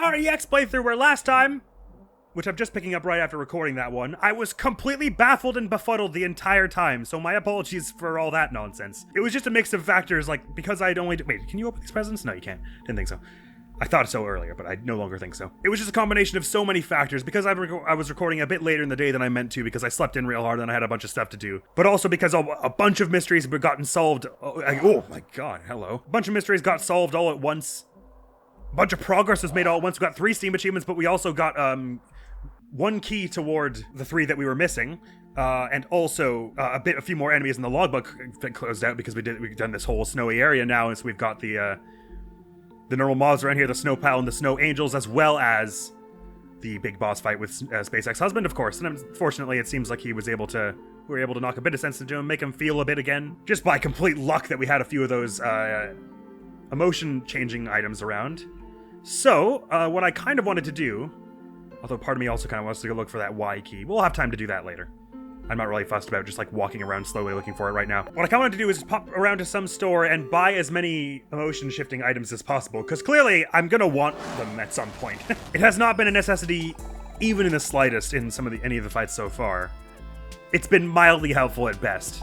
our EX playthrough where last time, which I'm just picking up right after recording that one, I was completely baffled and befuddled the entire time, so my apologies for all that nonsense. It was just a mix of factors, like, because I'd only... Wait, can you open these presents? No, you can't. Didn't think so. I thought so earlier, but I no longer think so. It was just a combination of so many factors, because I was recording a bit later in the day than I meant to, because I slept in real hard and I had a bunch of stuff to do. But also because a bunch of mysteries had gotten solved... Oh my god, hello. A bunch of mysteries got solved all at once. A bunch of progress was made all at once. We got 3 Steam achievements, but we also got, 1 key toward the 3 that we were missing, and also a few more enemies in the logbook that closed out because we've done this whole snowy area now, and so we've got the normal mobs around here, the snow pal and the snow angels, as well as the big boss fight with SpaceX husband, of course. And unfortunately, it seems like we were able to knock a bit of sense into him, make him feel a bit again, just by complete luck that we had a few of those emotion changing items around. So what I kind of wanted to do, although part of me also kind of wants to go look for that Y key. We'll have time to do that later. I'm not really fussed about just like walking around slowly looking for it right now. What I kind of want to do is pop around to some store and buy as many emotion shifting items as possible, because clearly I'm gonna want them at some point. It has not been a necessity even in the slightest in any of the fights so far. It's been mildly helpful at best.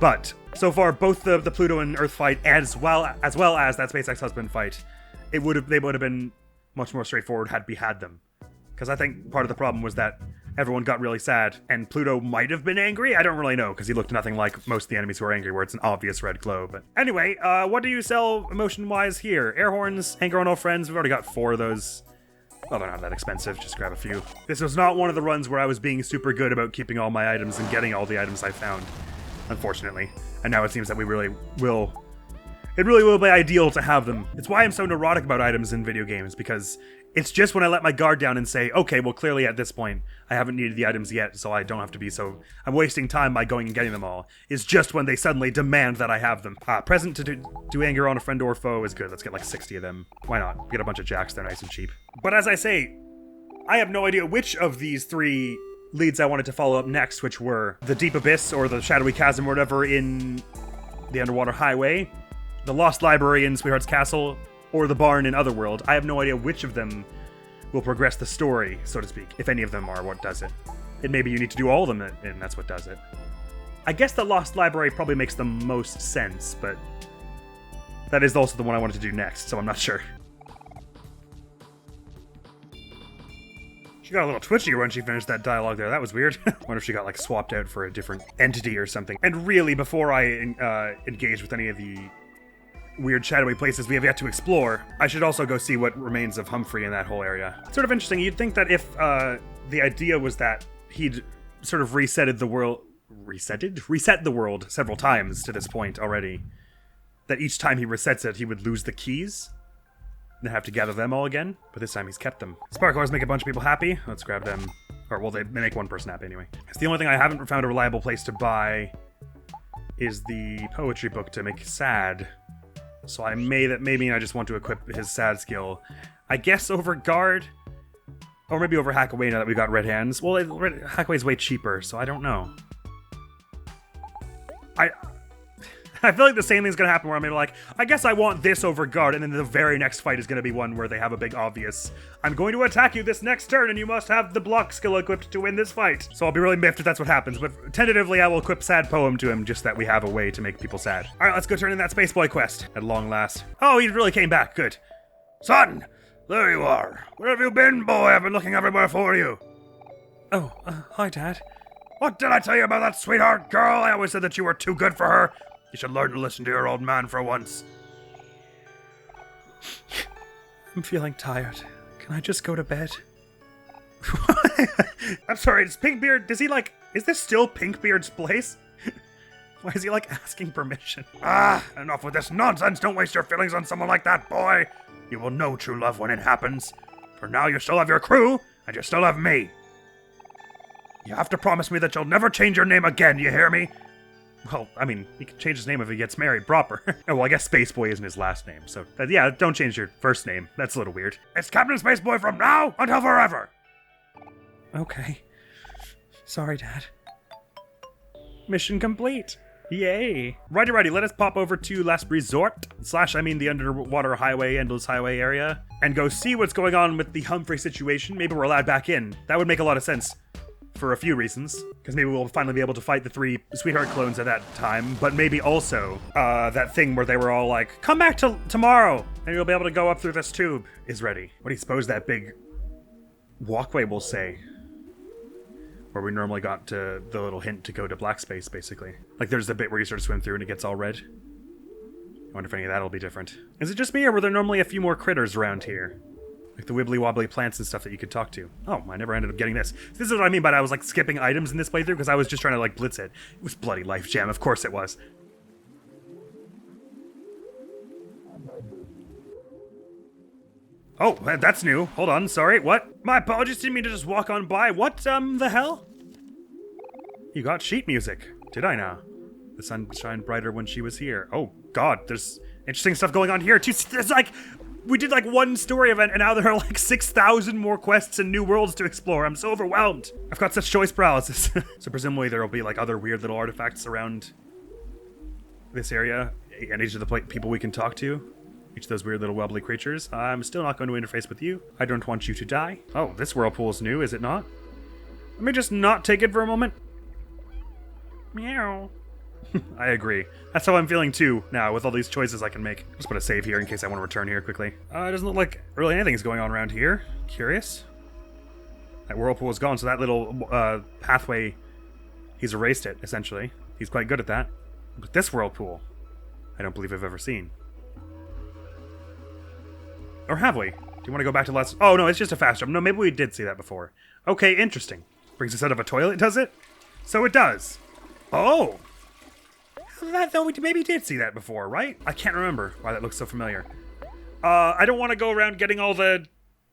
But so far, both the Pluto and Earth fight as well as that SpaceX husband fight, they would have been much more straightforward had we had them. Because I think part of the problem was that everyone got really sad, and Pluto might have been angry? I don't really know, because he looked nothing like most of the enemies who are angry, where it's an obvious red glow. But anyway, what do you sell emotion-wise here? Air horns, anger on all friends, we've already got 4 of those. Well, they're not that expensive, just grab a few. This was not one of the runs where I was being super good about keeping all my items and getting all the items I found, unfortunately. And now it seems that it really will be ideal to have them. It's why I'm so neurotic about items in video games, because it's just when I let my guard down and say, okay, well, clearly at this point, I haven't needed the items yet, so I don't have to be so... I'm wasting time by going and getting them all. It's just when they suddenly demand that I have them. Present to do anger on a friend or foe is good. Let's get like 60 of them. Why not? Get a bunch of jacks, they're nice and cheap. But as I say, I have no idea which of these 3 leads I wanted to follow up next, which were the Deep Abyss, or the Shadowy Chasm, or whatever, in the Underwater Highway, the Lost Library in Sweetheart's Castle, or the barn in Otherworld. I have no idea which of them will progress the story, so to speak, if any of them are what does it. And maybe you need to do all of them, and that's what does it. I guess the Lost Library probably makes the most sense, but that is also the one I wanted to do next, so I'm not sure. She got a little twitchy when she finished that dialogue there. That was weird. Wonder if she got like swapped out for a different entity or something. And really, before I engage with any of the weird shadowy places we have yet to explore, I should also go see what remains of Humphrey in that whole area. It's sort of interesting. You'd think that if the idea was that he'd sort of reset the world several times to this point already, that each time he resets it, he would lose the keys and have to gather them all again. But this time he's kept them. Sparklers make a bunch of people happy. Let's grab them. Or, well, they make one person happy anyway. It's the only thing I haven't found a reliable place to buy is the poetry book to make sad. So maybe I just want to equip his sad skill. I guess over guard, or maybe over Hackaway now that we've got red hands. Well, Hackaway's way cheaper, so I don't know. I feel like the same thing's gonna happen where I'm gonna be like, I guess I want this over guard, and then the very next fight is gonna be one where they have a big obvious, I'm going to attack you this next turn, and you must have the block skill equipped to win this fight. So I'll be really miffed if that's what happens, but tentatively I will equip Sad Poem to him, just that we have a way to make people sad. Alright, let's go turn in that Space Boy quest, at long last. Oh, he really came back, good. Son, there you are. Where have you been, boy? I've been looking everywhere for you. Oh, hi, Dad. What did I tell you about that sweetheart girl? I always said that you were too good for her. You should learn to listen to your old man for once. I'm feeling tired. Can I just go to bed? I'm sorry, does Pinkbeard, is this still Pinkbeard's place? Why is he, asking permission? Enough with this nonsense. Don't waste your feelings on someone like that, boy. You will know true love when it happens. For now, you still have your crew, and you still have me. You have to promise me that you'll never change your name again, you hear me? Well, I mean, he can change his name if he gets married proper. Oh, well, I guess Spaceboy isn't his last name, so... yeah, don't change your first name. That's a little weird. It's Captain Spaceboy from now until forever! Okay. Sorry, Dad. Mission complete. Yay. Righty, let us pop over to Last Resort, the underwater highway, endless highway area, and go see what's going on with the Humphrey situation. Maybe we're allowed back in. That would make a lot of sense. For a few reasons. Because maybe we'll finally be able to fight the 3 sweetheart clones at that time, but maybe also, that thing where they were all like, come back tomorrow, and you'll be able to go up through this tube, is ready. What do you suppose that big walkway will say? Where we normally got to the little hint to go to black space, basically. Like there's the bit where you sort of swim through and it gets all red. I wonder if any of that'll be different. Is it just me, or were there normally a few more critters around here? Like the wibbly wobbly plants and stuff that you could talk to. Oh, I never ended up getting this. This is what I mean by I was like skipping items in this playthrough because I was just trying to like blitz it. It was bloody Life Jam, of course it was. Oh, that's new. Hold on, sorry, what? My apologies, didn't mean to just walk on by. What, the hell? You got sheet music. Did I now? The sun shined brighter when she was here. Oh, God, there's interesting stuff going on here, too. There's like... We did like one story event, and now there are like 6,000 more quests and new worlds to explore. I'm so overwhelmed. I've got such choice paralysis. So presumably there will be like other weird little artifacts around this area, and each of the people we can talk to. Each of those weird little wobbly creatures. I'm still not going to interface with you. I don't want you to die. Oh, this whirlpool is new, is it not? Let me just not take it for a moment. Meow. I agree. That's how I'm feeling too now with all these choices I can make. Just put a save here in case I want to return here quickly. It doesn't look like really anything's going on around here. Curious. That whirlpool is gone, so that little pathway, he's erased it, essentially. He's quite good at that. But this whirlpool, I don't believe I've ever seen. Or have we? Do you want to go back to last... Oh, no, it's just a fast jump. No, maybe we did see that before. Okay, interesting. Brings us out of a toilet, does it? So it does. Oh! That, though, we maybe did see that before, right? I can't remember why that looks so familiar. I don't want to go around getting all the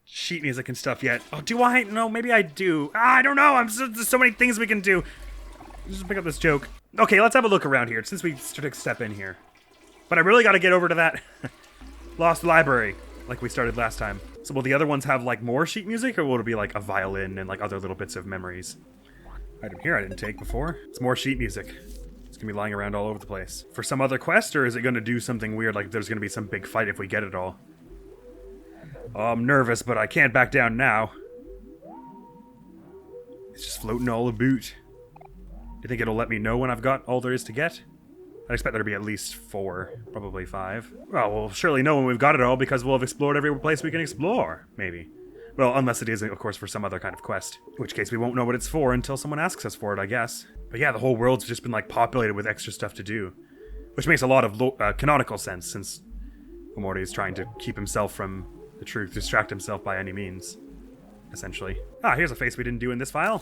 sheet music and stuff yet. Oh, do I? No, maybe I do. I don't know. There's so many things we can do. Just pick up this joke. Okay, let's have a look around here since we took a step in here. But I really got to get over to that lost library like we started last time. So will the other ones have like more sheet music, or will it be like a violin and like other little bits of memories? Item here I didn't take before. It's more sheet music. It's gonna be lying around all over the place. For some other quest, or is it gonna do something weird, like there's gonna be some big fight if we get it all? Oh, I'm nervous, but I can't back down now. It's just floating all about. Do you think it'll let me know when I've got all there is to get? I expect there to be at least 4, probably 5. Well, we'll surely know when we've got it all because we'll have explored every place we can explore, maybe. Well, unless it is, of course, for some other kind of quest. In which case we won't know what it's for until someone asks us for it, I guess. But yeah, the whole world's just been like populated with extra stuff to do. Which makes a lot of canonical sense, since OMORI is trying to keep himself from the truth, distract himself by any means, essentially. Ah, here's a face we didn't do in this file.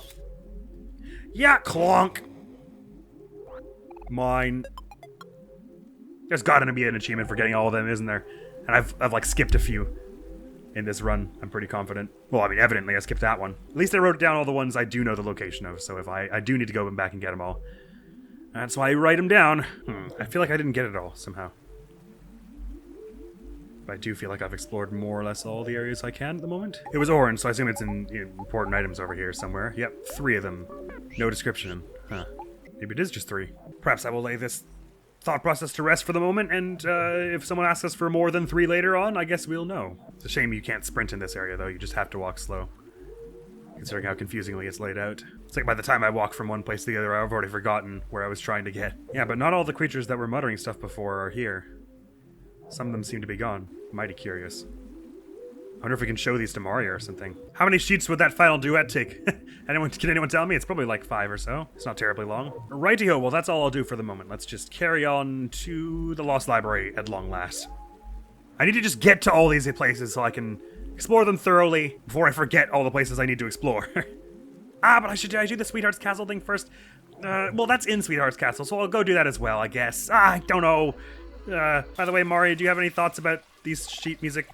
Yeah, clonk! Mine. There's gotta be an achievement for getting all of them, isn't there? And I've like skipped a few in this run, I'm pretty confident. Well, I mean, evidently I skipped that one. At least I wrote down all the ones I do know the location of, so if I do need to go back and get them all. That's why I write them down. I feel like I didn't get it all, somehow. But I do feel like I've explored more or less all the areas I can at the moment. It was orange, so I assume it's in important items over here somewhere. Yep, 3 of them. No description. Huh. Maybe it is just 3. Perhaps I will lay this thought process to rest for the moment, and if someone asks us for more than 3 later on, I guess we'll know. It's a shame you can't sprint in this area, though. You just have to walk slow, considering how confusingly it's laid out. It's like by the time I walk from one place to the other, I've already forgotten where I was trying to get. Yeah, but not all the creatures that were muttering stuff before are here. Some of them seem to be gone. Mighty curious. I wonder if we can show these to Mario or something. How many sheets would that final duet take? Can anyone tell me? It's probably like 5 or so. It's not terribly long. Righty-ho, well that's all I'll do for the moment. Let's just carry on to the Lost Library at long last. I need to just get to all these places so I can explore them thoroughly before I forget all the places I need to explore. But did I do the Sweetheart's Castle thing first? Well, that's in Sweetheart's Castle, so I'll go do that as well, I guess. I don't know. By the way, Mario, do you have any thoughts about these sheet music?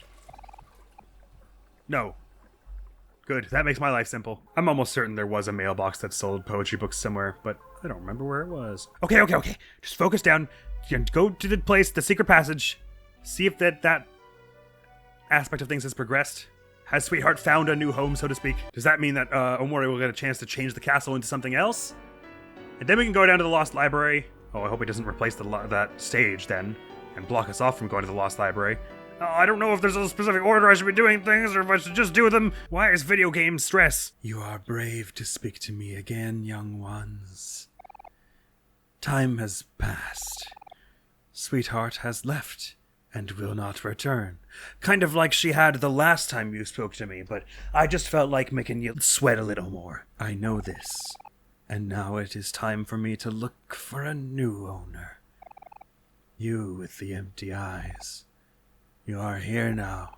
No. Good, that makes my life simple. I'm almost certain there was a mailbox that sold poetry books somewhere, but I don't remember where it was. Okay. Just focus down. Go to the place, the secret passage. See if that aspect of things has progressed. Has Sweetheart found a new home, so to speak? Does that mean that OMORI will get a chance to change the castle into something else? And then we can go down to the Lost Library Oh, I hope he doesn't replace that stage then, and block us off from going to the Lost Library. I don't know if there's a specific order I should be doing things, or if I should just do them. Why is video game stress? You are brave to speak to me again, young ones. Time has passed. Sweetheart has left and will not return. Kind of like she had the last time you spoke to me, but I just felt like making you sweat a little more. I know this, and now it is time for me to look for a new owner. You with the empty eyes. You are here now.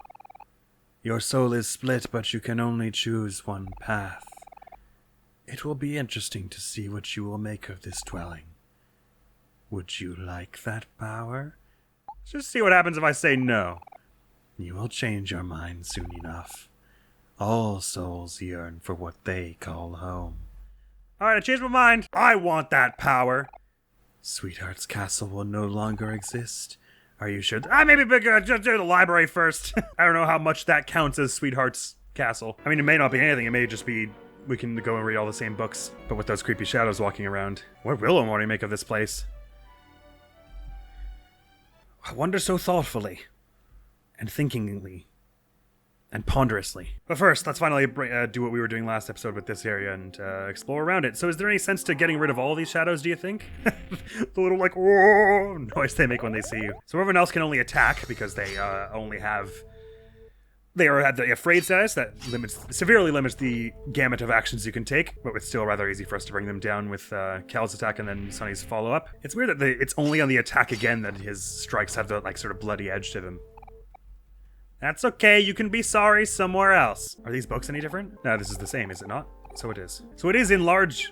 Your soul is split, but you can only choose one path. It will be interesting to see what you will make of this dwelling. Would you like that power? Just see what happens if I say no. You will change your mind soon enough. All souls yearn for what they call home. Alright, I changed my mind. I want that power. Sweetheart's castle will no longer exist. Are you sure? Maybe just do the library first. I don't know how much that counts as Sweetheart's castle. I mean, it may not be anything. It may just be we can go and read all the same books, but with those creepy shadows walking around. What will OMORI make of this place? I wonder so thoughtfully, and thinkingly, and ponderously. But first, let's finally do what we were doing last episode with this area and explore around it. So is there any sense to getting rid of all these shadows, do you think? The little, like, whoa noise they make when they see you. So everyone else can only attack because they only have... They are at the afraid status that severely limits the gamut of actions you can take, but it's still rather easy for us to bring them down with Cal's attack and then Sunny's follow-up. It's weird that it's only on the attack again that his strikes have the, like, sort of bloody edge to them. That's okay, you can be sorry somewhere else. Are these books any different? No, this is the same, is it not? So it is. So it is in large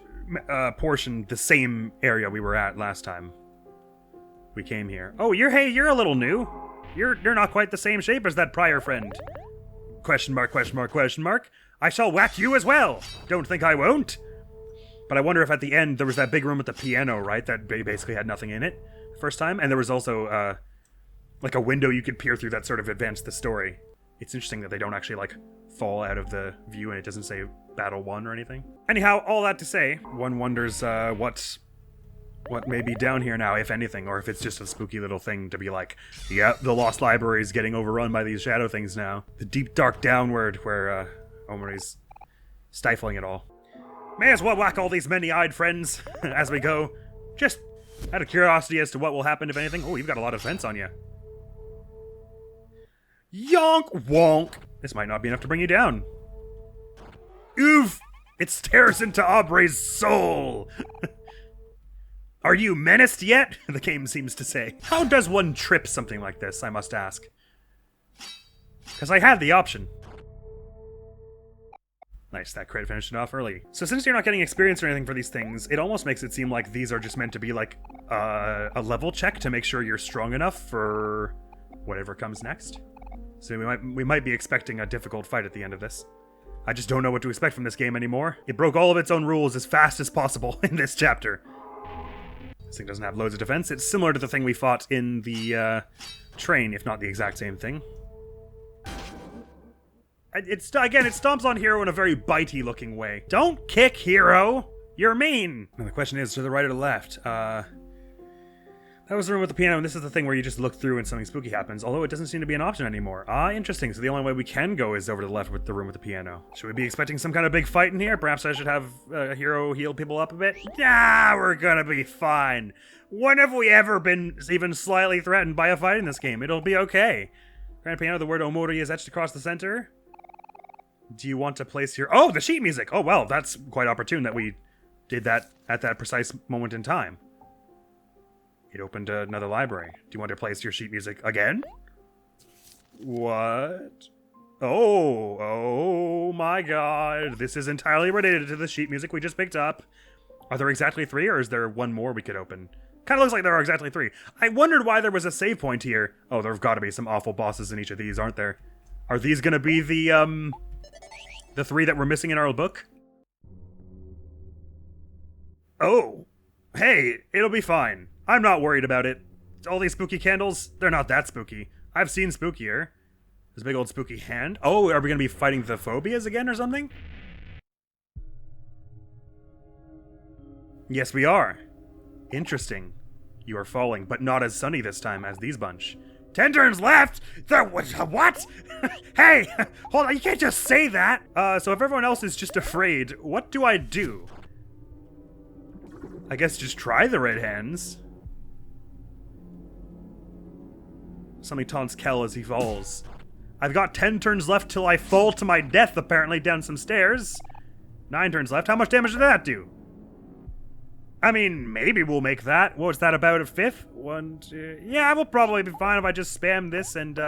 portion the same area we were at last time we came here. Oh, you're a little new. You're not quite the same shape as that prior friend. Question mark, question mark, question mark. I shall whack you as well. Don't think I won't. But I wonder if at the end there was that big room with the piano, right? That basically had nothing in it the first time. And there was also, like a window you could peer through that sort of advanced the story. It's interesting that they don't actually, like, fall out of the view and it doesn't say Battle 1 or anything. Anyhow, all that to say, one wonders what may be down here now, if anything, or if it's just a spooky little thing to be like, yeah, the Lost Library is getting overrun by these shadow things now. The deep, dark downward where OMORI's stifling it all. May as well whack all these many-eyed friends as we go. Just out of curiosity as to what will happen, if anything. Oh, you've got a lot of fence on you. Yonk wonk. This might not be enough to bring you down. Oof! It stares into Aubrey's soul! Are you menaced yet? The game seems to say. How does one trip something like this, I must ask? Because I had the option. Nice, that crit finished it off early. So since you're not getting experience or anything for these things, it almost makes it seem like these are just meant to be like a level check to make sure you're strong enough for whatever comes next. So we might be expecting a difficult fight at the end of this. I just don't know what to expect from this game anymore. It broke all of its own rules as fast as possible in this chapter. This thing doesn't have loads of defense. It's similar to the thing we fought in the train, if not the exact same thing. It stomps on Hero in a very bitey looking way. Don't kick, Hero! You're mean! Now the question is, to the right or the left? That was the room with the piano, and this is the thing where you just look through and something spooky happens, although it doesn't seem to be an option anymore. Ah, interesting. So the only way we can go is over to the left with the room with the piano. Should we be expecting some kind of big fight in here? Perhaps I should have Hero heal people up a bit? Nah, we're gonna be fine. When have we ever been even slightly threatened by a fight in this game? It'll be okay. Grand piano, the word OMORI is etched across the center. Do you want to place your... Oh, the sheet music! Oh, well, that's quite opportune that we did that at that precise moment in time. It opened another library. Do you want to place your sheet music again? What? Oh my god. This is entirely related to the sheet music we just picked up. Are there exactly 3, or is there one more we could open? Kind of looks like there are exactly 3. I wondered why there was a save point here. Oh, there've got to be some awful bosses in each of these, aren't there? Are these gonna be the 3 that we're missing in our book? Oh. Hey, it'll be fine. I'm not worried about it. All these spooky candles, they're not that spooky. I've seen spookier. This big old spooky hand. Oh, are we gonna be fighting the phobias again or something? Yes, we are. Interesting. You are falling, but not as sunny this time as these bunch. 10 turns left? What? Hey, hold on, you can't just say that. So if everyone else is just afraid, what do I do? I guess just try the red hands. Somebody taunts Kel as he falls. I've got 10 turns left till I fall to my death, apparently, down some stairs. 9 turns left. How much damage did that do? I mean, maybe we'll make that. What was that, about a fifth? 1, 2... Yeah, we'll probably be fine if I just spam this and,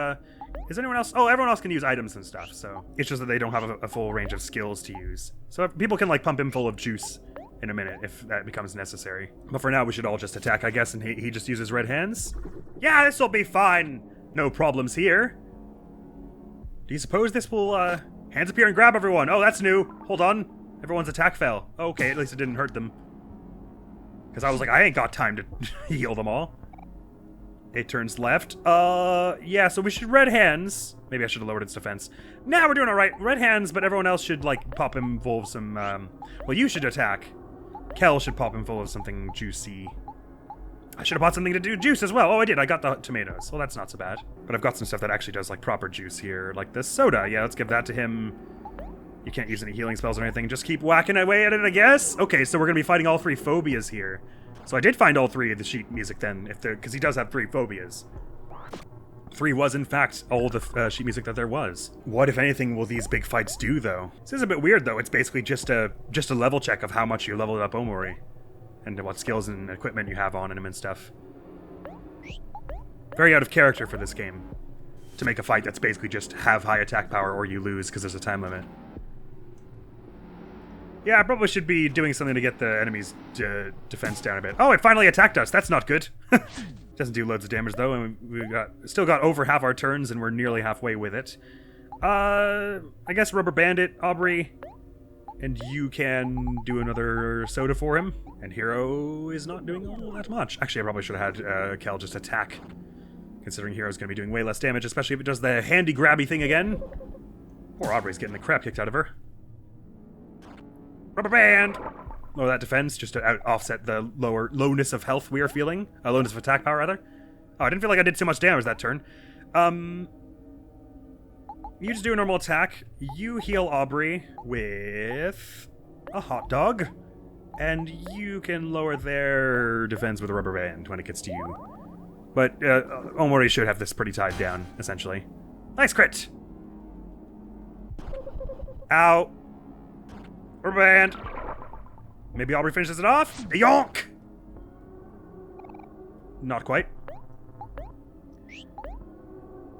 is anyone else? Oh, everyone else can use items and stuff, so... It's just that they don't have a full range of skills to use. So people can, like, pump him full of juice in a minute if that becomes necessary. But for now, we should all just attack, I guess, and he just uses red hands. Yeah, this'll be fine. No problems here. Do you suppose this will, hands appear and grab everyone? Oh, that's new. Hold on. Everyone's attack fell. Okay, at least it didn't hurt them. Because I was like, I ain't got time to heal them all. 8 turns left. Yeah, so we should red hands. Maybe I should have lowered its defense. Now we're doing alright. Red hands, but everyone else should, like, pop him full of some, well, you should attack. Kel should pop him full of something juicy. I should have bought something to do juice as well. Oh, I did. I got the tomatoes. Well, that's not so bad. But I've got some stuff that actually does, like, proper juice here. Like the soda. Yeah, let's give that to him. You can't use any healing spells or anything. Just keep whacking away at it, I guess. Okay, so we're going to be fighting all 3 phobias here. So I did find all 3 of the sheet music then, because he does have 3 phobias. 3 was, in fact, all the sheet music that there was. What, if anything, will these big fights do, though? This is a bit weird, though. It's basically just a level check of how much you leveled up Omori. And what skills and equipment you have on him and stuff. Very out of character for this game. To make a fight that's basically just have high attack power or you lose because there's a time limit. Yeah, I probably should be doing something to get the enemy's defense down a bit. Oh, it finally attacked us. That's not good. Doesn't do loads of damage, though, and we still got over half our turns, and we're nearly halfway with it. I guess Rubber Bandit, Aubrey, and you can do another soda for him. And Hero is not doing all that much. Actually, I probably should have had Kel just attack, considering Hero's going to be doing way less damage, especially if it does the handy grabby thing again. Poor Aubrey's getting the crap kicked out of her. Rubber Band! Lower that defense, just to offset the lowness of health we are feeling. Lowness of attack power, rather. Oh, I didn't feel like I did too much damage that turn. You just do a normal attack. You heal Aubrey with a hot dog. And you can lower their defense with a rubber band when it gets to you. But Omori should have this pretty tied down, essentially. Nice crit! Ow! Rubber band! Maybe Aubrey finishes it off? Yonk! Not quite.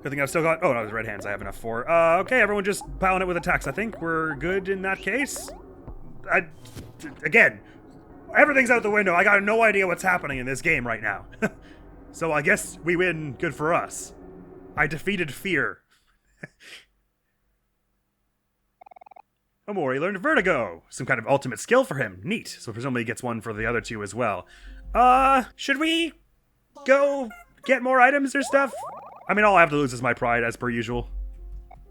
Good thing I've still got... Oh, no, there's red hands I have enough for. Okay, everyone just piling it with attacks. I think we're good in that case. Again, everything's out the window. I got no idea what's happening in this game right now. So I guess we win. Good for us. I defeated fear. Omori learned Vertigo. Some kind of ultimate skill for him. Neat. So presumably he gets one for the other 2 as well. Should we go get more items or stuff? I mean, all I have to lose is my pride, as per usual.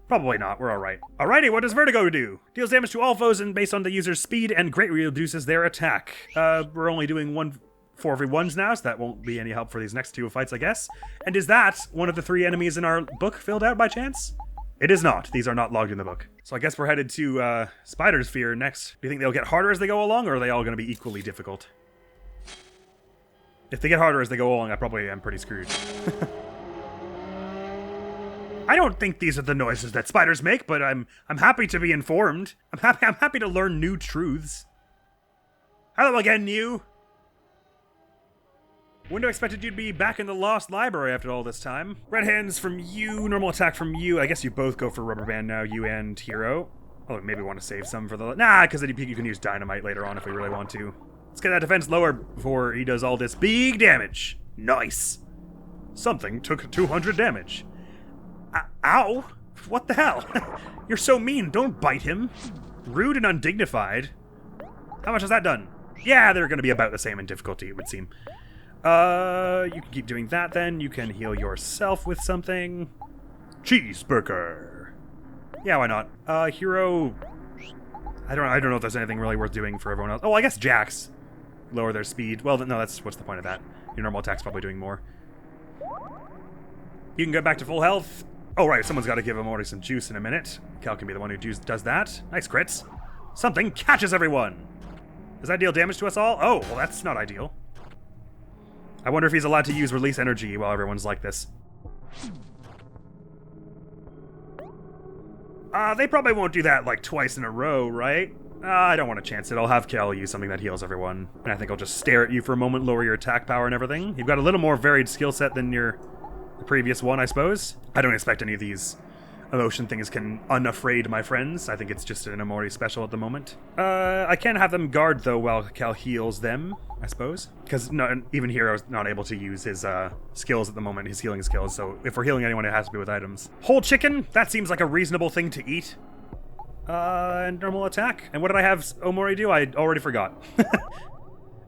Probably not. We're alright. Alrighty, what does Vertigo do? Deals damage to all foes and based on the user's speed and greatly reduces their attack. We're only doing 1 for every 1s now, so that won't be any help for these next 2 fights, I guess. And is that one of the 3 enemies in our book filled out by chance? It is not. These are not logged in the book. So I guess we're headed to Spider's Fear next. Do you think they'll get harder as they go along, or are they all going to be equally difficult? If they get harder as they go along, I probably am pretty screwed. I don't think these are the noises that spiders make, but I'm happy to be informed. I'm happy to learn new truths. Hello again, you. Wouldn't have expected you to be back in the Lost Library after all this time. Red hands from you, normal attack from you. I guess you both go for Rubber Band now, you and Hero. Oh, maybe want to save some for the... Nah, because you can use Dynamite later on if we really want to. Let's get that defense lower before he does all this big damage. Nice. Something took 200 damage. Ow! What the hell? You're so mean, don't bite him. Rude and undignified. How much has that done? Yeah, they're going to be about the same in difficulty, it would seem. You can keep doing that then. You can heal yourself with something. Cheeseburger. Yeah, why not? Hero... I don't know if there's anything really worth doing for everyone else. Oh, I guess Jacks. Lower their speed. Well, no, what's the point of that? Your normal attack's probably doing more. You can go back to full health. Oh, right, someone's got to give Omori some juice in a minute. Cal can be the one who does that. Nice crits. Something catches everyone. Does that deal damage to us all? Oh, well, that's not ideal. I wonder if he's allowed to use release energy while everyone's like this. They probably won't do that like twice in a row, right? I don't want to chance it. I'll have Cal use something that heals everyone. And I think I'll just stare at you for a moment, lower your attack power and everything. You've got a little more varied skill set than the previous one, I suppose. I don't expect any of these emotion things can unafraid my friends. I think it's just an Omori special at the moment. I can have them guard, though, while Cal heals them, I suppose. Because even Hero's not able to use his skills at the moment, his healing skills. So if we're healing anyone, it has to be with items. Whole chicken? That seems like a reasonable thing to eat. And normal attack. And what did I have Omori do? I already forgot.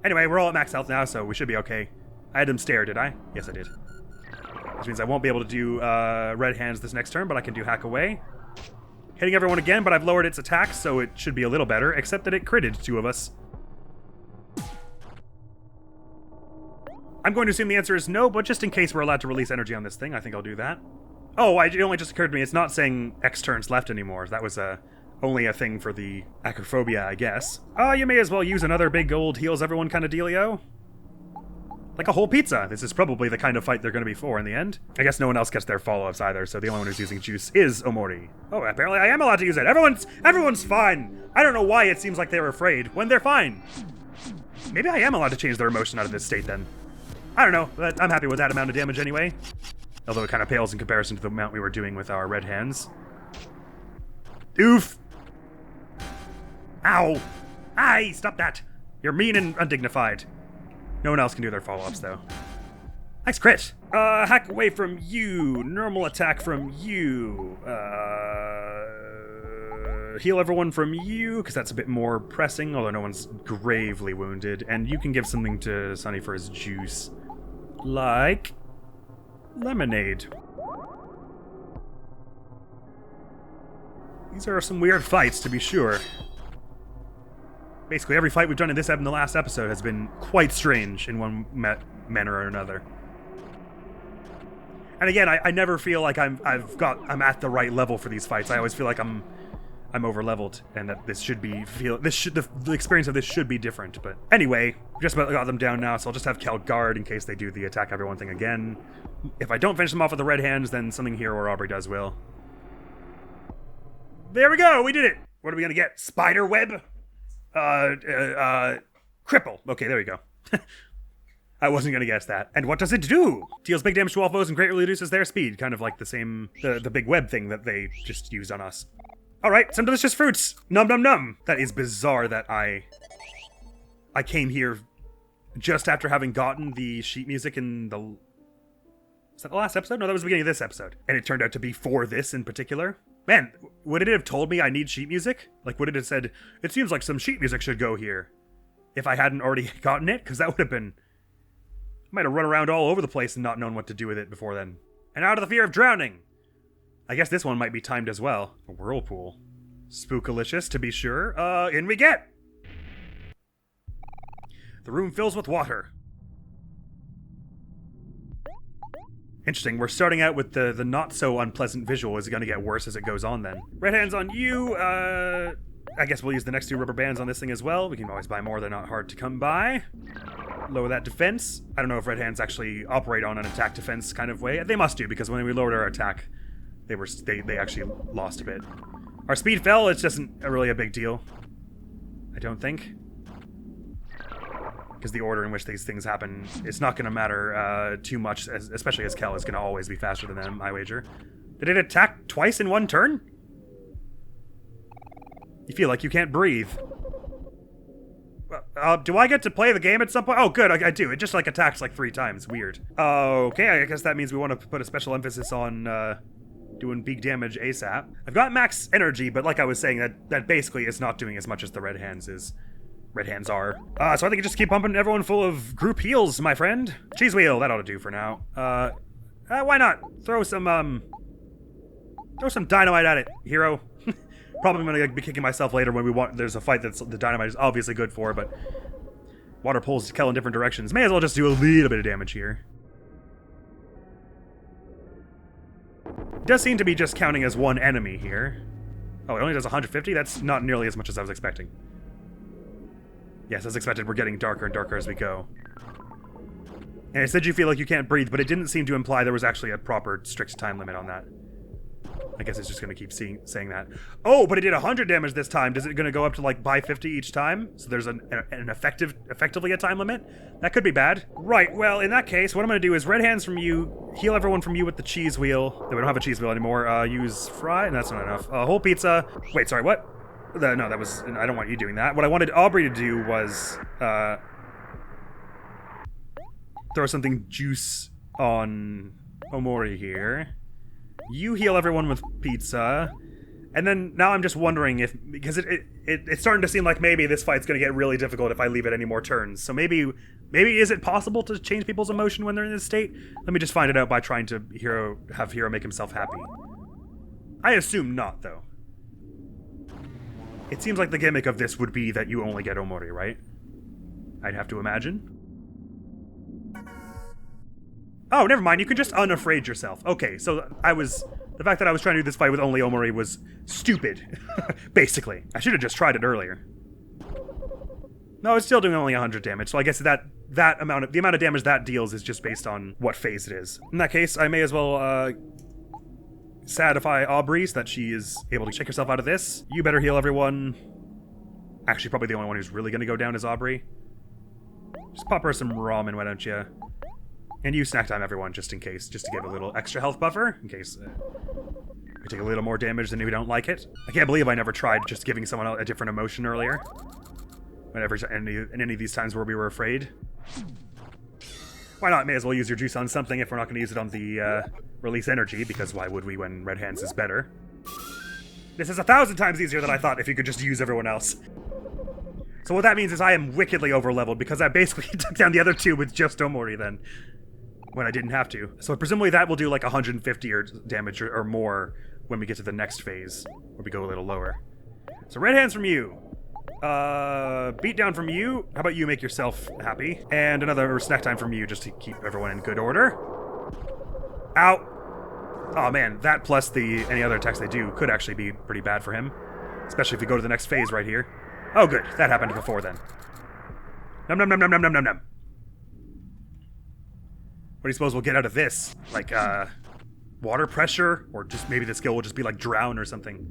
Anyway, we're all at max health now, so we should be okay. I had him stare, did I? Yes, I did. Which means I won't be able to do red hands this next turn, but I can do hack away. Hitting everyone again, but I've lowered its attack, so it should be a little better, except that it critted 2 of us. I'm going to assume the answer is no, but just in case we're allowed to release energy on this thing, I think I'll do that. Oh, it only just occurred to me, it's not saying X turns left anymore. That was only a thing for the acrophobia, I guess. You may as well use another big old heals everyone kind of dealio. Like a whole pizza. This is probably the kind of fight they're going to be for in the end. I guess no one else gets their follow-ups either, so the only one who's using juice is Omori. Oh, apparently I am allowed to use it. Everyone's fine. I don't know why it seems like they're afraid when they're fine. Maybe I am allowed to change their emotion out of this state then. I don't know, but I'm happy with that amount of damage anyway. Although it kind of pales in comparison to the amount we were doing with our red hands. Oof. Ow. Aye, stop that. You're mean and undignified. No one else can do their follow-ups, though. Nice crit! Hack away from you. Normal attack from you. Heal everyone from you, because that's a bit more pressing, although no one's gravely wounded. And you can give something to Sunny for his juice. Like... lemonade. These are some weird fights, to be sure. Basically, every fight we've done in this and the last episode has been quite strange in one manner or another. And again, I never feel like I'm at the right level for these fights. I always feel like I'm over-leveled, and that the experience of this should be different. But anyway, just about got them down now, so I'll just have Cal guard in case they do the attack everyone thing again. If I don't finish them off with the red hands, then something Hero or Aubrey does will. There we go, we did it! What are we gonna get? Spider web? Cripple. Okay, there we go. I wasn't gonna guess that. And what does it do? Deals big damage to all foes and greatly reduces their speed. Kind of like the same, the big web thing that they just used on us. Alright, some delicious fruits. Num num num. That is bizarre that I came here just after having gotten the sheet music in the... Was that the last episode? No, that was the beginning of this episode. And it turned out to be for this in particular. Man, would it have told me I need sheet music? Like, would it have said, it seems like some sheet music should go here, if I hadn't already gotten it? Because that would have been... I might have run around all over the place and not known what to do with it before then. And out of the fear of drowning! I guess this one might be timed as well. A whirlpool. Spookalicious, to be sure. In we get! The room fills with water. Interesting, we're starting out with the not-so-unpleasant visual. Is it going to get worse as it goes on, then? Red hands on you, I guess we'll use the next 2 rubber bands on this thing as well. We can always buy more, they're not hard to come by. Lower that defense. I don't know if red hands actually operate on an attack defense kind of way. They must do, because when we lowered our attack, they actually lost a bit. Our speed fell, it's just really a big deal. I don't think. Because the order in which these things happen, it's not going to matter too much, especially as Kel is going to always be faster than them, I wager. Did it attack twice in one turn? You feel like you can't breathe. Do I get to play the game at some point? Oh, good, I do. It just, like, attacks, like, 3 times. Weird. Okay, I guess that means we want to put a special emphasis on, doing big damage ASAP. I've got max energy, but like I was saying, that basically is not doing as much as the red hands is. Red hands are. So I think I just keep pumping everyone full of group heals, my friend. Cheese wheel, that ought to do for now. Why not? Throw some dynamite at it, Hero. Probably gonna be kicking myself later when there's a fight that's the dynamite is obviously good for, but Water pulls Kel in different directions. May as well just do a little bit of damage here. It does seem to be just counting as one enemy here. Oh, it only does 150? That's not nearly as much as I was expecting. Yes, as expected, we're getting darker and darker as we go. And it said you feel like you can't breathe, but it didn't seem to imply there was actually a proper, strict time limit on that. I guess it's just going to keep saying that. Oh, but it did 100 damage this time. Is it going to go up to, like, by 50 each time? So there's an effectively a time limit? That could be bad. Right, well, in that case, what I'm going to do is red hands from you, heal everyone from you with the cheese wheel. No, we don't have a cheese wheel anymore. Use fry, and that's not enough. Whole pizza. Wait, sorry, what? No, that was... I don't want you doing that. What I wanted Aubrey to do was, throw something juice on Omori here. You heal everyone with pizza. And then now I'm just wondering if... Because it's starting to seem like maybe this fight's going to get really difficult if I leave it any more turns. So maybe is it possible to change people's emotion when they're in this state? Let me just find it out by trying to have Hero make himself happy. I assume not, though. It seems like the gimmick of this would be that you only get Omori, right? I'd have to imagine. Oh, never mind. You can just unafraid yourself. Okay, so the fact that I was trying to do this fight with only Omori was stupid, basically. I should have just tried it earlier. No, it's still doing only 100 damage, so I guess the amount of damage that deals is just based on what phase it is. In that case, I may as well, sadify Aubrey so that she is able to check herself out of this. You better heal everyone. Actually, probably the only one who's really gonna go down is Aubrey. Just pop her some ramen, why don't you? And you snack time everyone, just in case. Just to give a little extra health buffer, in case we take a little more damage than we don't like it. I can't believe I never tried just giving someone a different emotion earlier. Whenever in any of these times where we were afraid. Why not? May as well use your juice on something if we're not going to use it on the release energy, because why would we when Red Hands is better? This is 1,000 times easier than I thought if you could just use everyone else. So what that means is I am wickedly over-leveled, because I basically took down the other two with just Omori then. When I didn't have to. So presumably that will do like 150 damage or more when we get to the next phase, where we go a little lower. So red hands from you. Beat down from you. How about you make yourself happy? And another snack time from you, just to keep everyone in good order. Ow. Oh man, that plus any other attacks they do could actually be pretty bad for him. Especially if we go to the next phase right here. Oh good, that happened before then. Num num num num num num num num. What do you suppose we'll get out of this? Like, water pressure? Or just maybe the skill will just be like drown or something.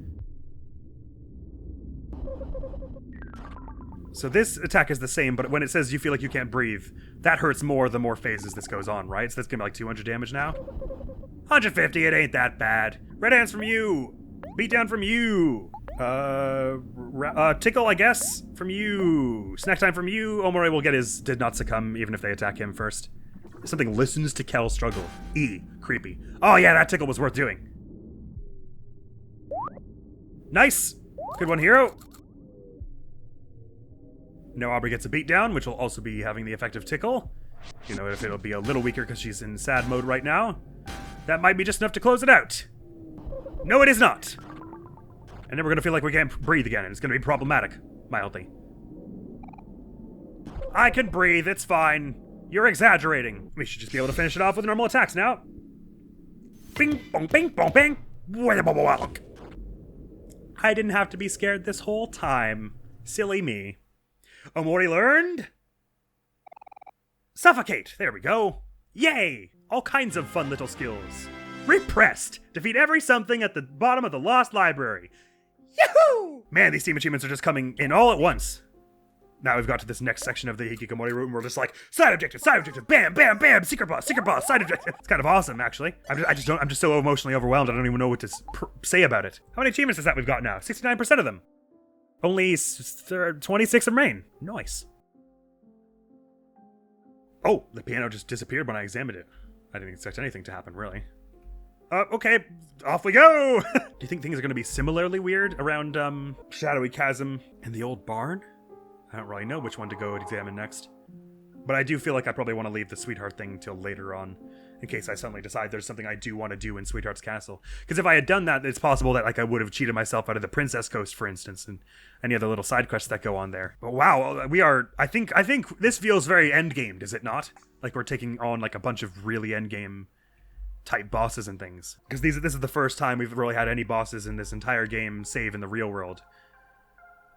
So this attack is the same, but when it says you feel like you can't breathe, that hurts more the more phases this goes on, right? So that's gonna be like 200 damage now? 150, it ain't that bad. Red hands from you! Beat down from you! Tickle, I guess, from you! Snack time from you! Omori will get his did not succumb, even if they attack him first. Something listens to Kel struggle. Creepy. Oh yeah, that tickle was worth doing. Nice! Good one, Hero! Now Aubrey gets a beatdown, which will also be having the effect of tickle. You know, if it'll be a little weaker because she's in sad mode right now. That might be just enough to close it out. No, it is not! And then we're gonna feel like we can't breathe again, and it's gonna be problematic. Mildly. I can breathe, it's fine. You're exaggerating. We should just be able to finish it off with normal attacks now. Bing, bong, bing, bong, bing. I didn't have to be scared this whole time. Silly me. Omori learned? Suffocate. There we go. Yay! All kinds of fun little skills. Repressed. Defeat every something at the bottom of the Lost Library. Yahoo! Man, these team achievements are just coming in all at once. Now we've got to this next section of the Hikikomori route, and we're just like, side objective, bam, bam, bam, secret boss, side objective. It's kind of awesome, actually. I'm just so emotionally overwhelmed, I don't even know what to say about it. How many achievements is that we've got now? 69% of them. Only 26 remain. Nice. Oh, the piano just disappeared when I examined it. I didn't expect anything to happen, really. Okay, off we go! Do you think things are going to be similarly weird around, Shadowy Chasm and the old barn? I don't really know which one to go examine next. But I do feel like I probably want to leave the sweetheart thing till later on, in case I suddenly decide there's something I do want to do in Sweetheart's Castle. Because if I had done that, it's possible that like I would have cheated myself out of the Princess Coast, for instance, and any other little side quests that go on there. But wow, we are. I think this feels very endgame, does it not? Like we're taking on like a bunch of really endgame type bosses and things. Because this is the first time we've really had any bosses in this entire game, save in the real world,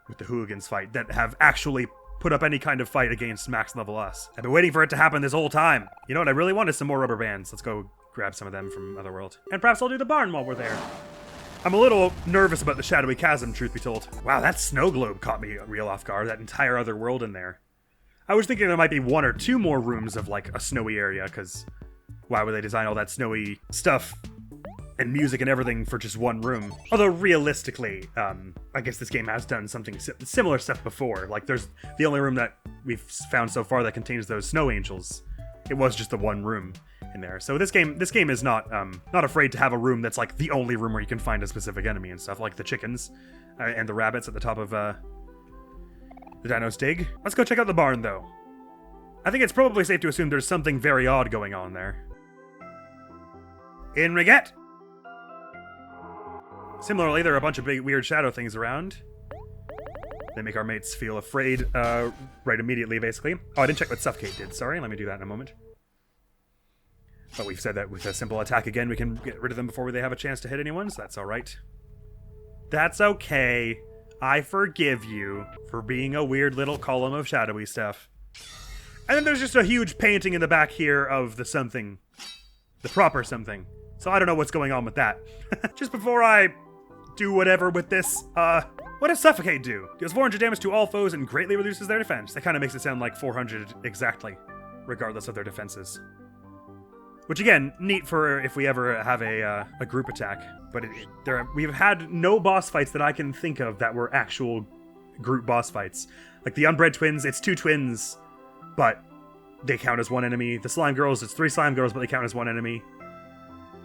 with the Hooligans fight, that have actually put up any kind of fight against max level us. I've been waiting for it to happen this whole time. You know what I really want is some more rubber bands. Let's go grab some of them from Otherworld. And perhaps I'll do the barn while we're there. I'm a little nervous about the Shadowy Chasm, truth be told. Wow, that snow globe caught me real off guard, that entire other world in there. I was thinking there might be 1 or 2 more rooms of like a snowy area, because why would they design all that snowy stuff and music and everything for just one room? Although realistically, I guess this game has done something similar stuff before. Like there's the only room that we've found so far that contains those snow angels. It was just the one room in there. So this game is not afraid to have a room that's like the only room where you can find a specific enemy and stuff, like the chickens and the rabbits at the top of the Dino's Dig. Let's go check out the barn though. I think it's probably safe to assume there's something very odd going on there. In Riget! Similarly, there are a bunch of big weird shadow things around. They make our mates feel afraid right immediately, basically. Oh, I didn't check what Suffocate did. Sorry, let me do that in a moment. But we've said that with a simple attack again, we can get rid of them before they have a chance to hit anyone, so that's alright. That's okay. I forgive you for being a weird little column of shadowy stuff. And then there's just a huge painting in the back here of the something. The proper something. So I don't know what's going on with that. Just before I do whatever with this, what does Suffocate do? Deals 400 damage to all foes and greatly reduces their defense. That kind of makes it sound like 400 exactly, regardless of their defenses. Which again, neat for if we ever have a group attack. But we've had no boss fights that I can think of that were actual group boss fights. Like the Unbred Twins, it's 2 twins, but they count as one enemy. The Slime Girls, it's 3 Slime Girls, but they count as one enemy.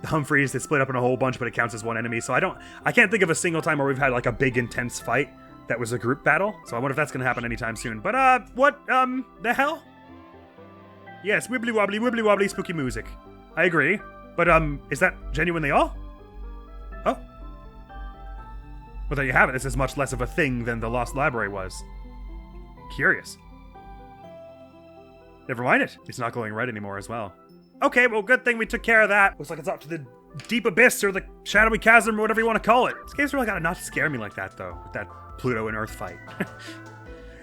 The Humphreys, they split up in a whole bunch, but it counts as one enemy. So I can't think of a single time where we've had like a big intense fight that was a group battle. So I wonder if that's gonna happen anytime soon. But what the hell? Yes, wibbly wobbly, spooky music. I agree. But is that genuinely all? Oh. Well, there you have it. This is much less of a thing than the Lost Library was. Curious. Never mind it. It's not glowing red anymore as well. Okay, well, good thing we took care of that. Looks like it's up to the deep abyss or the shadowy chasm or whatever you want to call it. This game's really got to not scare me like that, though, with that Pluto and Earth fight.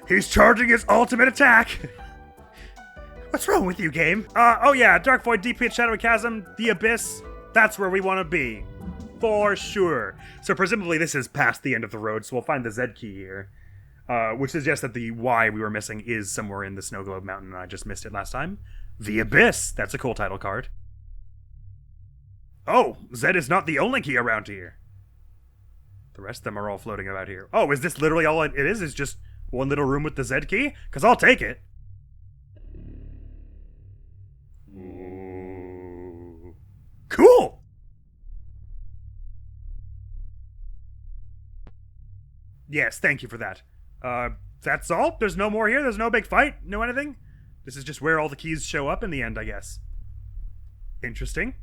He's charging his ultimate attack. What's wrong with you, game? Oh yeah, Dark Void, Deep Pit, Shadowy Chasm, the Abyss. That's where we want to be. For sure. So presumably this is past the end of the road, so we'll find the Z key here. Which suggests that the Y we were missing is somewhere in the Snow Globe Mountain, and I just missed it last time. The Abyss. That's a cool title card. Oh, Z is not the only key around here. The rest of them are all floating about here. Oh, is this literally all it is? Is just one little room with the Z key? Because I'll take it. Ooh. Cool! Yes, thank you for that. That's all? There's no more here? There's no big fight? No anything? This is just where all the keys show up in the end, I guess. Interesting.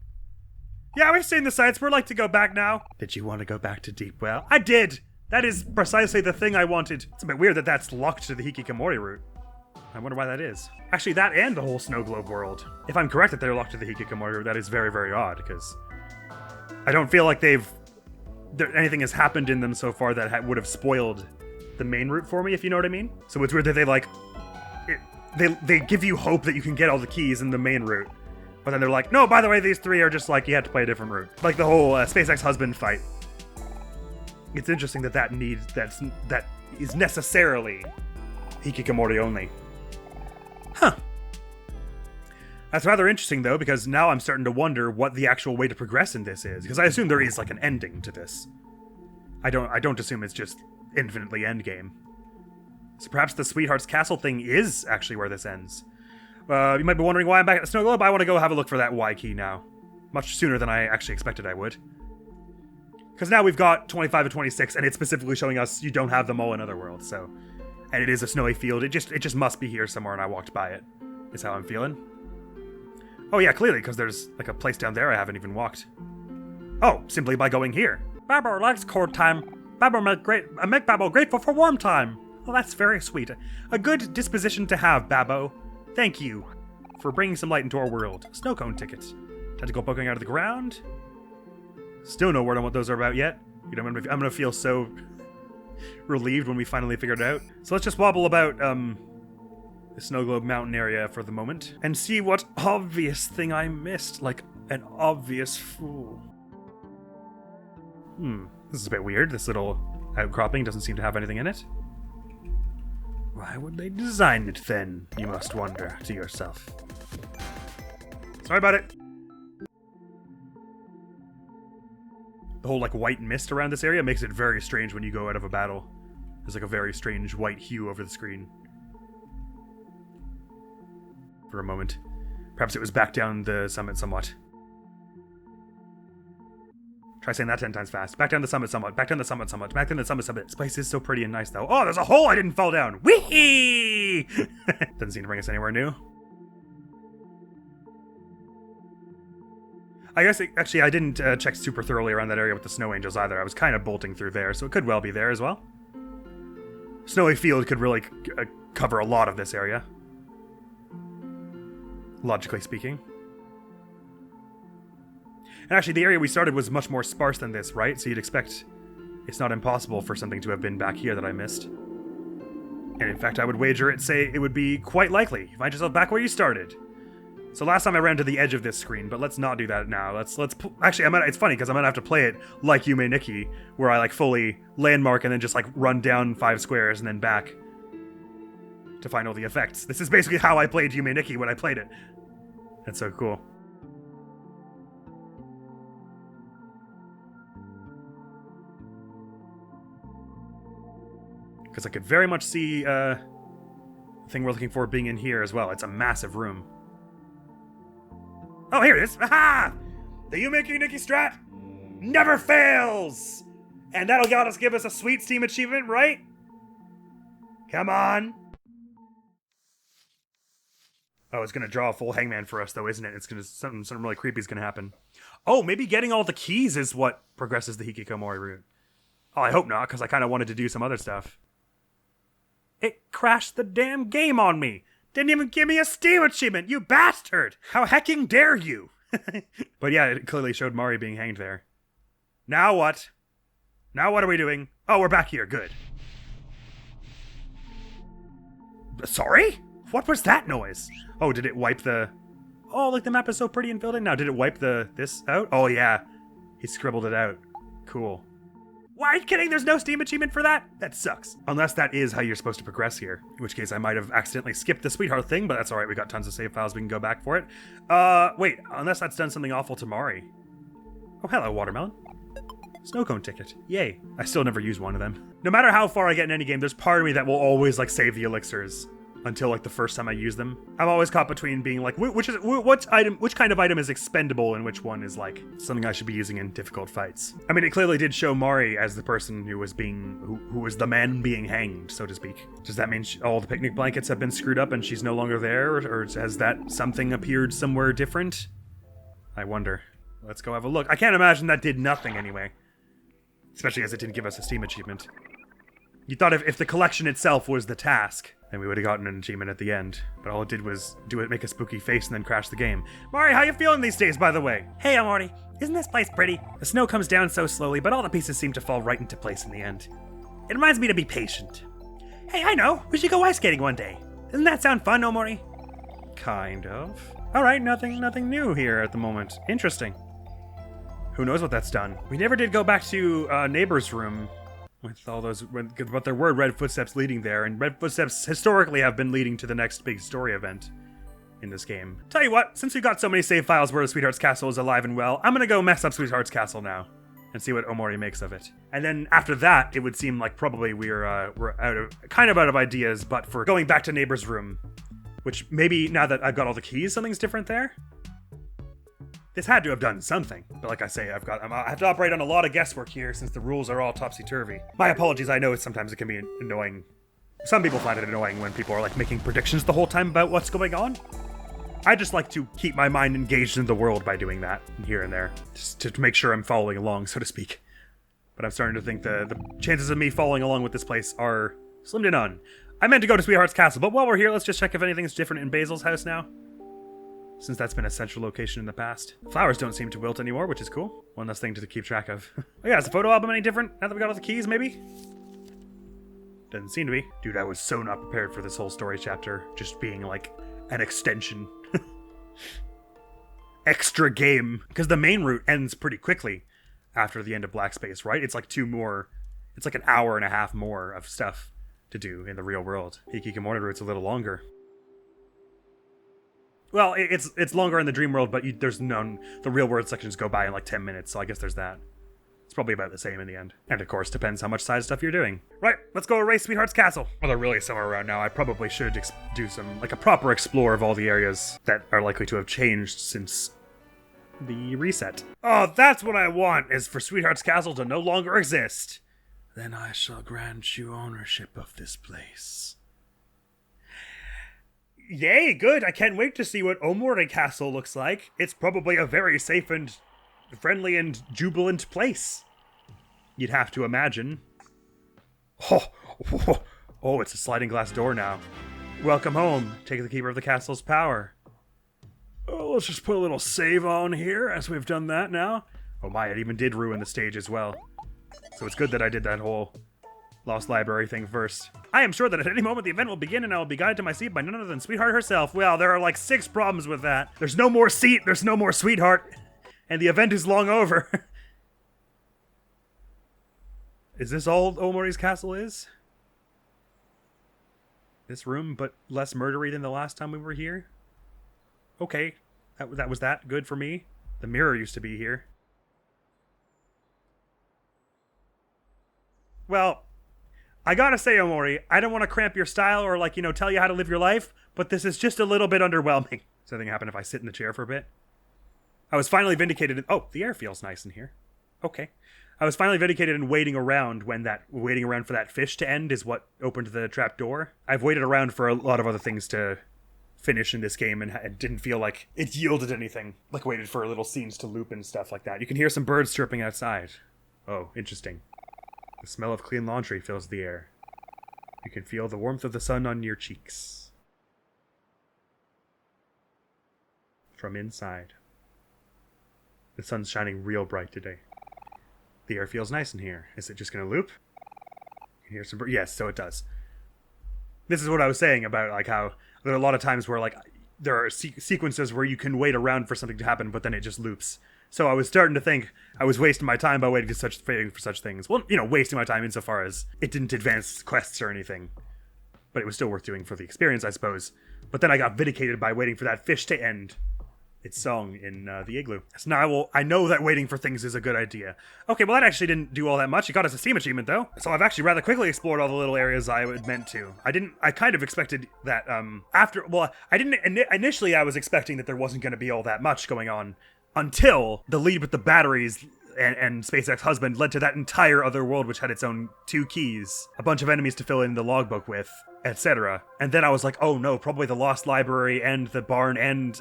Yeah, we've seen the sights. We'd like to go back now. Did you want to go back to Deepwell? I did! That is precisely the thing I wanted. It's a bit weird that that's locked to the Hikikomori route. I wonder why that is. Actually, that and the whole Snow Globe world. If I'm correct that they're locked to the Hikikomori route, that is very, very odd, because I don't feel like anything has happened in them so far that would have spoiled the main route for me, if you know what I mean. So it's weird that they give you hope that you can get all the keys in the main route, but then they're like, no, by the way, these 3 are just like, you have to play a different route. Like the whole SpaceX husband fight. It's interesting that is necessarily Hikikomori only. Huh. That's rather interesting, though, because now I'm starting to wonder what the actual way to progress in this is, because I assume there is, like, an ending to this. I don't assume it's just infinitely endgame. So perhaps the Sweetheart's Castle thing is actually where this ends. You might be wondering why I'm back at the Snow Globe. I want to go have a look for that Y key now. Much sooner than I actually expected I would. Because now we've got 25 and 26, and it's specifically showing us you don't have them all in Otherworld, so... And it is a snowy field. It just must be here somewhere, and I walked by it. Is how I'm feeling. Oh yeah, clearly, because there's like a place down there I haven't even walked. Oh, simply by going here. Babbo likes cold time. Babbo make Babbo grateful for warm time. Well, that's very sweet. A good disposition to have, Babbo. Thank you for bringing some light into our world. Snow cone ticket. Time to go poking out of the ground. Still no word on what those are about yet. You know, I'm gonna feel so relieved when we finally figure it out. So let's just wobble about the Snow Globe Mountain area for the moment and see what obvious thing I missed, like an obvious fool. This is a bit weird. This little outcropping doesn't seem to have anything in it. Why would they design it then, you must wonder to yourself. Sorry about it. The whole like white mist around this area makes it very strange when you go out of a battle. There's like a very strange white hue over the screen. For a moment. Perhaps it was back down the summit somewhat. Try saying that 10 times fast. Back down the summit somewhat. Back down the summit somewhat. Back down the summit somewhat. This place is so pretty and nice though. Oh, there's a hole I didn't fall down. Whee! Doesn't seem to bring us anywhere new. I guess, actually, I didn't check super thoroughly around that area with the snow angels either. I was kind of bolting through there, so it could well be there as well. Snowy Field could really cover a lot of this area. Logically speaking. And actually, the area we started was much more sparse than this, right? So you'd expect it's not impossible for something to have been back here that I missed. And in fact, I would wager it would be quite likely. You find yourself back where you started. So last time I ran to the edge of this screen, but let's not do that now. Actually, it's funny because I'm gonna have to play it like Yume Nikki, where I like fully landmark and then just like run down 5 squares and then back to find all the effects. This is basically how I played Yume Nikki when I played it. That's so cool. Because I could very much see the thing we're looking for being in here as well. It's a massive room. Oh, here it is. Aha! The Yume Nikki strat never fails! And that'll give us a sweet Steam achievement, right? Come on. Oh, it's gonna draw a full hangman for us though, isn't it? It's gonna something really creepy is gonna happen. Oh, maybe getting all the keys is what progresses the Hikikomori route. Oh, I hope not, because I kind of wanted to do some other stuff. It crashed the damn game on me. Didn't even give me a Steam achievement, you bastard! How hecking dare you! But yeah, it clearly showed Mari being hanged there. Now what? Now what are we doing? Oh, we're back here, good. Sorry? What was that noise? Oh, did it wipe the... Oh, like the map is so pretty and filled in now. Did it wipe this out? Oh yeah, he scribbled it out. Cool. Why are you kidding? There's no Steam achievement for that? That sucks. Unless that is how you're supposed to progress here. In which case I might have accidentally skipped the sweetheart thing, but that's alright, we got tons of save files, we can go back for it. Wait, unless that's done something awful to Mari. Oh, hello, watermelon. Snow cone ticket. Yay. I still never use one of them. No matter how far I get in any game, there's part of me that will always, like, save the elixirs until, like, the first time I use them. I'm always caught between being like, which kind of item is expendable and which one is, like, something I should be using in difficult fights. I mean, it clearly did show Mari as the person who was who was the man being hanged, so to speak. Does that mean all the picnic blankets have been screwed up and she's no longer there? Or has that something appeared somewhere different? I wonder. Let's go have a look. I can't imagine that did nothing anyway. Especially as it didn't give us a Steam achievement. You thought if the collection itself was the task, then we would have gotten an achievement at the end. But all it did was make a spooky face and then crash the game. Mari, how you feeling these days, by the way? Hey, Omori. Isn't this place pretty? The snow comes down so slowly, but all the pieces seem to fall right into place in the end. It reminds me to be patient. Hey, I know. We should go ice skating one day. Doesn't that sound fun, Omori? Kind of. Alright, nothing new here at the moment. Interesting. Who knows what that's done? We never did go back to Neighbor's room with all those, but there were red footsteps leading there, and red footsteps historically have been leading to the next big story event in this game. Tell you what, since we've got so many save files where Sweetheart's Castle is alive and well, I'm gonna go mess up Sweetheart's Castle now and see what Omori makes of it. And then after that, it would seem like probably we're kind of out of ideas, but for going back to Neighbor's room, which maybe now that I've got all the keys, something's different there. This had to have done something, but like I say, I have to operate on a lot of guesswork here since the rules are all topsy-turvy. My apologies, I know sometimes it can be annoying. Some people find it annoying when people are like making predictions the whole time about what's going on. I just like to keep my mind engaged in the world by doing that here and there, just to make sure I'm following along, so to speak. But I'm starting to think the chances of me following along with this place are slim to none. I meant to go to Sweetheart's Castle, but while we're here, let's just check if anything's different in Basil's house now, since that's been a central location in the past. Flowers don't seem to wilt anymore, which is cool. One less thing to keep track of. Oh yeah, is the photo album any different now that we got all the keys, maybe? Doesn't seem to be. Dude, I was so not prepared for this whole story chapter just being like an extension. Extra game. Because the main route ends pretty quickly after the end of Black Space, right? It's like it's like an hour and a half more of stuff to do in the real world. Hikikomori route's a little longer. Well, it's longer in the dream world, but there's none. The real world sections go by in like 10 minutes, so I guess there's that. It's probably about the same in the end. And of course, depends how much side stuff you're doing. Right, let's go erase Sweetheart's Castle. Well, they're really somewhere around now. I probably should do some, like a proper explore of all the areas that are likely to have changed since the reset. Oh, that's what I want, is for Sweetheart's Castle to no longer exist. Then I shall grant you ownership of this place. Yay, good. I can't wait to see what OMORI Castle looks like. It's probably a very safe and friendly and jubilant place, you'd have to imagine. Oh, it's a sliding glass door now. Welcome home. Take the keeper of the castle's power. Oh, let's just put a little save on here, as we've done that now. Oh my, it even did ruin the stage as well. So it's good that I did that whole Lost Library thing first. I am sure that at any moment the event will begin and I will be guided to my seat by none other than Sweetheart herself. Well, there are like 6 problems with that. There's no more seat, there's no more Sweetheart, and the event is long over. Is this all Omori's castle is? This room, but less murdery than the last time we were here? Okay, that was that good for me. The mirror used to be here. Well, I gotta say, Omori, I don't want to cramp your style or, like, tell you how to live your life, but this is just a little bit underwhelming. Does anything happen if I sit in the chair for a bit? I was finally vindicated. Oh, the air feels nice in here. Okay. I was finally vindicated in waiting around for that fish to end is what opened the trap door. I've waited around for a lot of other things to finish in this game and it didn't feel like it yielded anything. Like waited for little scenes to loop and stuff like that. You can hear some birds chirping outside. Oh, interesting. The smell of clean laundry fills the air. You can feel the warmth of the sun on your cheeks. From inside. The sun's shining real bright today. The air feels nice in here. Is it just going to loop? You can hear some yes, so it does. This is what I was saying about like how there are a lot of times where like there are sequences where you can wait around for something to happen, but then it just loops. So I was starting to think I was wasting my time by waiting for such things. Well, wasting my time insofar as it didn't advance quests or anything. But it was still worth doing for the experience, I suppose. But then I got vindicated by waiting for that fish to end its song in the igloo. So now I know that waiting for things is a good idea. Okay, well that actually didn't do all that much. It got us a Steam achievement though. So I've actually rather quickly explored all the little areas I had meant to. I kind of expected that initially I was expecting that there wasn't going to be all that much going on until the lead with the batteries and SpaceX husband led to that entire other world which had its own 2 keys, a bunch of enemies to fill in the logbook with, etc. And then I was like, oh no, probably the Lost Library and the barn and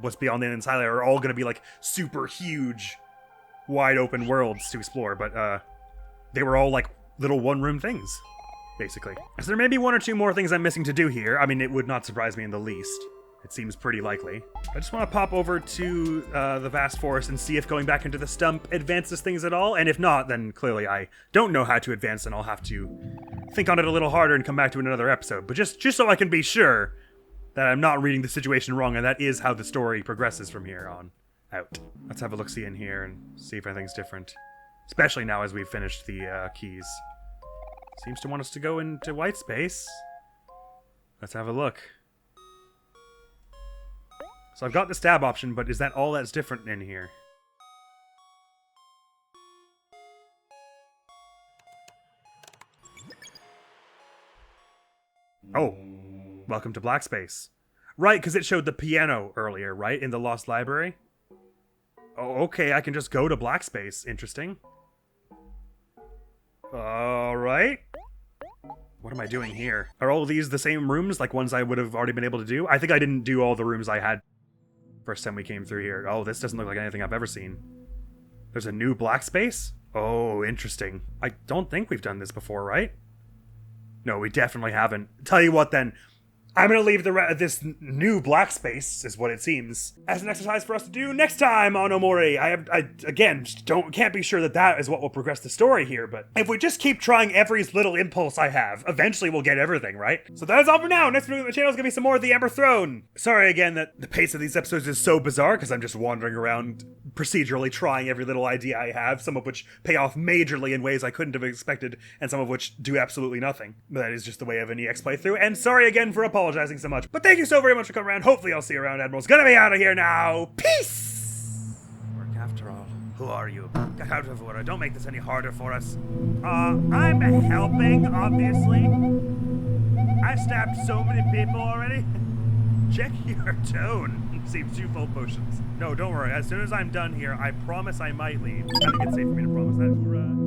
what's beyond the Inside are all going to be like super huge, wide open worlds to explore, but they were all like little one-room things, basically. So there may be 1 or 2 more things I'm missing to do here. I mean, it would not surprise me in the least. It seems pretty likely. I just want to pop over to the vast forest and see if going back into the stump advances things at all, and if not, then clearly I don't know how to advance and I'll have to think on it a little harder and come back to another episode. But just so I can be sure that I'm not reading the situation wrong and that is how the story progresses from here on out. Let's have a look-see in here and see if anything's different. Especially now as we've finished the keys. Seems to want us to go into white space. Let's have a look. So I've got the stab option, but is that all that's different in here? Oh, welcome to Black Space. Right, because it showed the piano earlier, right, in the Lost Library? Oh, okay, I can just go to Black Space. Interesting. Alright. What am I doing here? Are all of these the same rooms, like ones I would have already been able to do? I think I didn't do all the rooms I had first time we came through here. Oh, this doesn't look like anything I've ever seen. There's a new black space? Oh, interesting. I don't think we've done this before, right? No, we definitely haven't. Tell you what then, I'm gonna leave this new black space, is what it seems, as an exercise for us to do next time on OMORI. I again, can't be sure that is what will progress the story here, but if we just keep trying every little impulse I have, eventually we'll get everything, right? So that is all for now. Next week on the channel is gonna be some more of the Ember Throne. Sorry again that the pace of these episodes is so bizarre, because I'm just wandering around procedurally trying every little idea I have, some of which pay off majorly in ways I couldn't have expected, and some of which do absolutely nothing. But that is just the way of an EX playthrough, and sorry again for apologizing so much. But thank you so very much for coming around. Hopefully I'll see you around. Admiral's gonna be out of here now. Peace! Work after all. Who are you? Get out of order. Don't make this any harder for us. I'm helping, obviously. I stabbed so many people already. Check your tone. Seems too full potions. No, don't worry. As soon as I'm done here, I promise I might leave. I think it's safe for me to promise that.